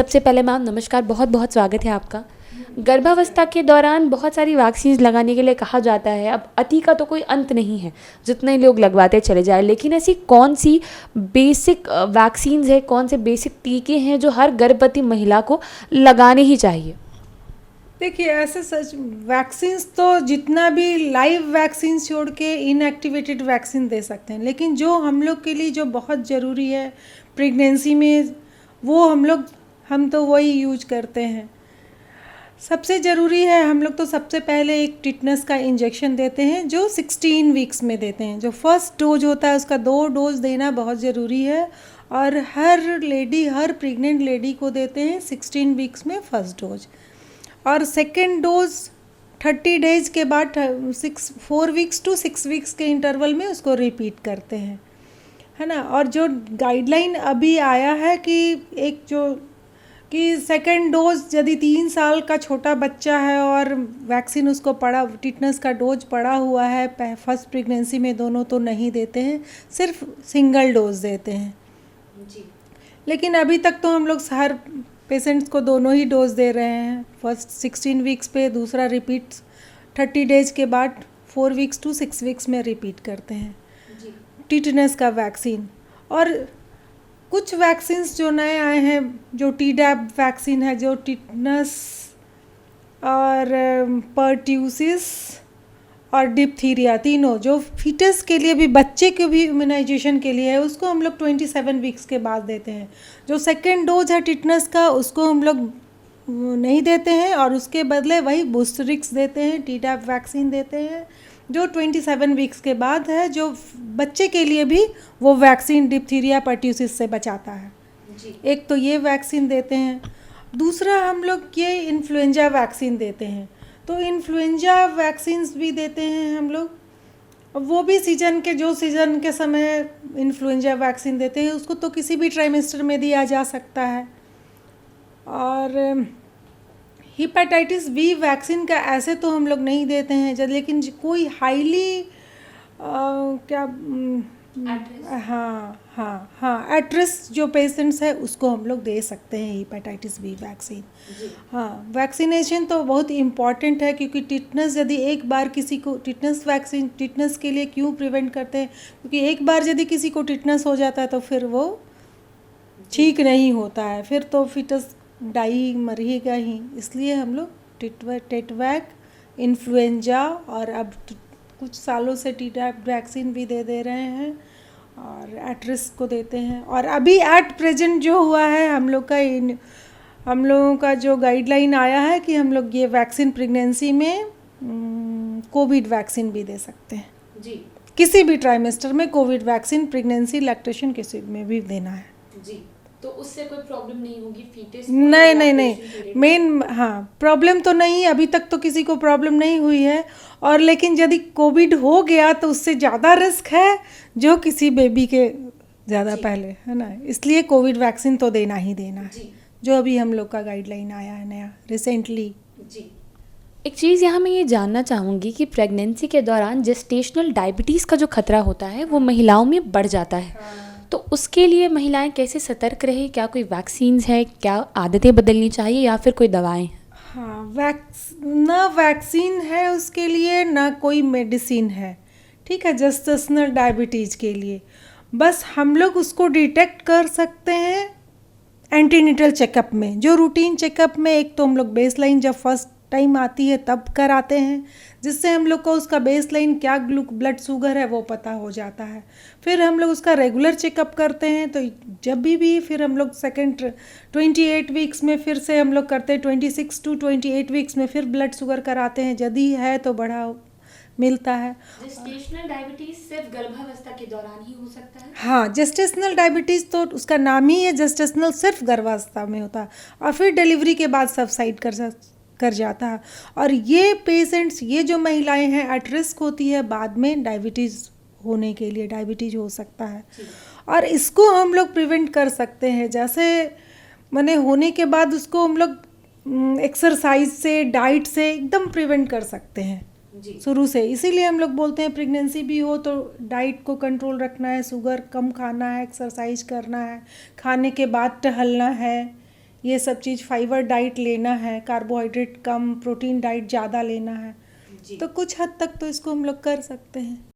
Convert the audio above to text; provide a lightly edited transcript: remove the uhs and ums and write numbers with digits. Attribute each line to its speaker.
Speaker 1: सबसे पहले मैम नमस्कार, बहुत बहुत स्वागत है आपका। गर्भावस्था के दौरान बहुत सारी वैक्सीन लगाने के लिए कहा जाता है। अब अति का तो कोई अंत नहीं है, जितने लोग लगवाते चले जाए, लेकिन ऐसी कौन सी बेसिक वैक्सीन है, कौन से बेसिक टीके हैं जो हर गर्भवती महिला को लगाने ही चाहिए?
Speaker 2: देखिए, ऐसे सच वैक्सीन्स तो जितना भी लाइव वैक्सीन छोड़ के इनएक्टिवेटेड वैक्सीन दे सकते हैं, लेकिन जो हम लोग के लिए जो बहुत ज़रूरी है प्रेगनेंसी में, वो हम तो वही यूज करते हैं। सबसे ज़रूरी है, हम लोग तो सबसे पहले एक टिटनस का इंजेक्शन देते हैं जो 16 वीक्स में देते हैं। जो फर्स्ट डोज होता है उसका 2 डोज देना बहुत ज़रूरी है, और हर प्रेग्नेंट लेडी को देते हैं 16 वीक्स में फर्स्ट डोज, और सेकेंड डोज 30 डेज के बाद 4 वीक्स टू 6 वीक्स के इंटरवल में उसको रिपीट करते हैं, है ना। और जो गाइडलाइन अभी आया है कि सेकेंड डोज यदि 3 साल का छोटा बच्चा है और वैक्सीन उसको टिटनस का डोज पड़ा हुआ है फर्स्ट प्रेगनेंसी में, दोनों तो नहीं देते हैं, सिर्फ सिंगल डोज देते हैं जी। लेकिन अभी तक तो हम लोग हर पेशेंट्स को दोनों ही डोज दे रहे हैं, फर्स्ट 16 वीक्स पे, दूसरा रिपीट 30 डेज के बाद 4 वीक्स टू 6 वीक्स में रिपीट करते हैं जी। टिटनस का वैक्सीन। और कुछ वैक्सीन्स जो नए आए हैं, जो टीडैप वैक्सीन है, जो टिटनस और पर्ट्यूसिस और डिप्थीरिया, तीनों जो फीटस के लिए भी, बच्चे के भी इम्यूनाइजेशन के लिए है, उसको हम लोग 27 वीक्स के बाद देते हैं। जो सेकेंड डोज है टिटनस का, उसको हम लोग नहीं देते हैं, और उसके बदले वही बूस्टरिक्स देते हैं, टीडैप वैक्सीन देते हैं, जो 27 वीक्स के बाद है, जो बच्चे के लिए भी वो वैक्सीन डिप्थीरिया पर्ट्यूसिस से बचाता है जी। एक तो ये वैक्सीन देते हैं। दूसरा हम लोग ये इन्फ्लुएंजा वैक्सीन देते हैं, तो इन्फ्लुएंजा वैक्सीन्स भी देते हैं हम लोग, वो भी सीजन के समय इन्फ्लुएंजा वैक्सीन देते हैं, उसको तो किसी भी ट्राइमेस्टर में दिया जा सकता है। और हेपेटाइटिस बी वैक्सीन का ऐसे तो हम लोग नहीं देते हैं, लेकिन कोई हाईली एट रिस्क जो पेशेंट्स है उसको हम लोग दे सकते हैं हेपेटाइटिस बी वैक्सीन। हाँ, वैक्सीनेशन तो बहुत इम्पॉर्टेंट है, क्योंकि टिटनस यदि एक बार किसी को टिटनस के लिए क्यों प्रिवेंट करते हैं, क्योंकि एक बार यदि किसी को टिटनस हो जाता है तो फिर वो ठीक नहीं होता है, फिर तो फिटस मरेगा ही। इसलिए हम लोग टेटवैक, इन्फ्लुएंजा और अब कुछ सालों से टीडैप वैक्सीन भी दे रहे हैं, और एट रिस्क को देते हैं। और अभी एट प्रेजेंट जो हुआ है, हम लोगों का जो गाइडलाइन आया है कि हम लोग ये वैक्सीन प्रेगनेंसी में कोविड वैक्सीन भी दे सकते हैं जी। किसी भी ट्राइमेस्टर में कोविड वैक्सीन, प्रेगनेंसी, लैक्टेशन किसी में भी देना है
Speaker 1: जी। तो उससे कोई प्रॉब्लम नहीं होगी फीटस?
Speaker 2: नहीं, मेन प्रॉब्लम तो नहीं, अभी तक तो किसी को प्रॉब्लम नहीं हुई है। और लेकिन यदि कोविड हो गया तो उससे ज़्यादा रिस्क है जो किसी बेबी के ज़्यादा पहले, है ना। इसलिए कोविड वैक्सीन तो देना ही देना है, जो अभी हम लोग का गाइडलाइन आया है नया रिसेंटली जी।
Speaker 1: एक चीज़ यहाँ मैं ये जानना चाहूँगी कि प्रेगनेंसी के दौरान जेस्टेशनल डायबिटीज़ का जो खतरा होता है वो महिलाओं में बढ़ जाता है, तो उसके लिए महिलाएं कैसे सतर्क रहे? क्या कोई वैक्सीन्स है, क्या आदतें बदलनी चाहिए, या फिर कोई दवाएं?
Speaker 2: हाँ, ना वैक्सीन है उसके लिए, ना कोई मेडिसिन है, ठीक है, जेस्टेशनल डायबिटीज़ के लिए। बस हम लोग उसको डिटेक्ट कर सकते हैं एंटीनेटल चेकअप में, जो रूटीन चेकअप में एक तो हम लोग बेसलाइन जब फर्स्ट टाइम आती है तब कराते हैं, जिससे हम लोग को उसका बेसलाइन क्या ब्लड शुगर है वो पता हो जाता है। फिर हम लोग उसका रेगुलर चेकअप करते हैं, तो जब भी फिर हम लोग सेकेंड 28 वीक्स में फिर से हम लोग करते हैं, 26 टू 28 वीक्स में फिर ब्लड शुगर कराते हैं, यदि है तो बढ़ा मिलता है।
Speaker 1: जेस्टेशनल डायबिटीज सिर्फ गर्भावस्था के दौरान ही हो सकता है?
Speaker 2: हाँ, जेस्टेशनल डायबिटीज़ तो उसका नाम ही है, जेस्टेशनल सिर्फ गर्भावस्था में होता है, और फिर डिलीवरी के बाद सबसाइड कर जाता है। और ये पेशेंट्स, ये जो महिलाएं हैं, एट रिस्क होती है बाद में डायबिटीज़ होने के लिए, डायबिटीज़ हो सकता है, और इसको हम लोग प्रिवेंट कर सकते हैं। जैसे मैंने होने के बाद उसको हम लोग एक्सरसाइज से, डाइट से एकदम प्रिवेंट कर सकते हैं शुरू से। इसीलिए हम लोग बोलते हैं प्रेगनेंसी भी हो तो डाइट को कंट्रोल रखना है, शुगर कम खाना है, एक्सरसाइज करना है, खाने के बाद टहलना है, ये सब चीज़, फाइबर डाइट लेना है, कार्बोहाइड्रेट कम, प्रोटीन डाइट ज़्यादा लेना है, तो कुछ हद तक तो इसको हम लोग कर सकते हैं।